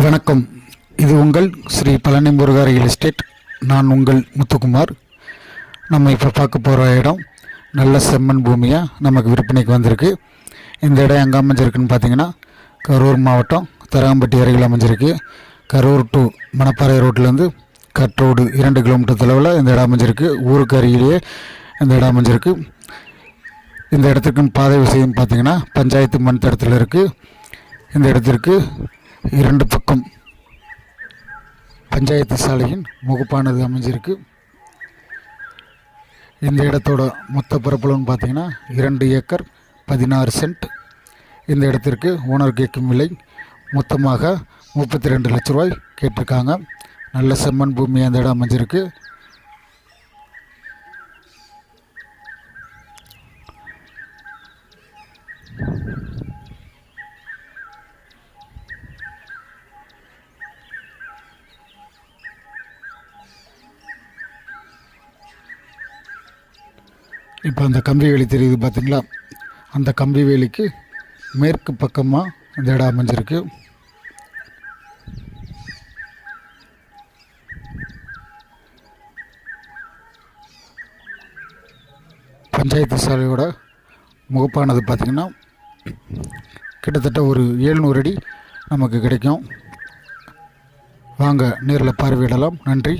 வணக்கம். இது உங்கள் ஸ்ரீ பழனி முருகா ரியல் எஸ்டேட். நான் உங்கள் முத்துக்குமார். நம்ம இப்போ பார்க்க போகிற இடம் நல்ல செம்மண் பூமியாக நமக்கு விற்பனைக்கு வந்திருக்கு. இந்த இடம் எங்கே அமைஞ்சிருக்குன்னு பார்த்தீங்கன்னா, கரூர் மாவட்டம் தரகம்பட்டி அருகில் அமைஞ்சிருக்கு. கரூர் டு மணப்பாறை ரோட்டிலேருந்து கட் ரோடு 2 கிலோமீட்டர் தொலைவில் இந்த இடம் அமைஞ்சிருக்கு. ஊருக்கு அருகிலேயே இந்த இடம் அமைஞ்சிருக்கு. இந்த இடத்துக்குன்னு பாதை விஷயம் பார்த்தீங்கன்னா, பஞ்சாயத்து மண் தடத்தில் இருக்குது. இந்த இடத்திற்கு 2 பக்கம் பஞ்சாயத்து சாலையின் முகப்பானது அமைஞ்சிருக்கு. இந்த இடத்தோட மொத்த பரப்பளவுன்னு பார்த்தீங்கன்னா 2 ஏக்கர் 16 சென்ட். இந்த இடத்திற்கு ஓனர் கேட்கும் விலை மொத்தமாக 32 லட்ச ரூபாய் கேட்டிருக்காங்க. நல்ல செம்மண் பூமி அந்த இடம் அமைஞ்சிருக்கு. இப்போ அந்த கம்பி வேலி தெரியுது பார்த்தீங்களா, அந்த கம்பி வேலிக்கு மேற்கு பக்கமாக இந்த இடம் அமைஞ்சிருக்கு. பஞ்சாயத்து சாலையோட முகப்பானது பார்த்திங்கன்னா கிட்டத்தட்ட ஒரு 700 அடி நமக்கு கிடைக்கும். வாங்க நேரில் பார்வையிடலாம். நன்றி.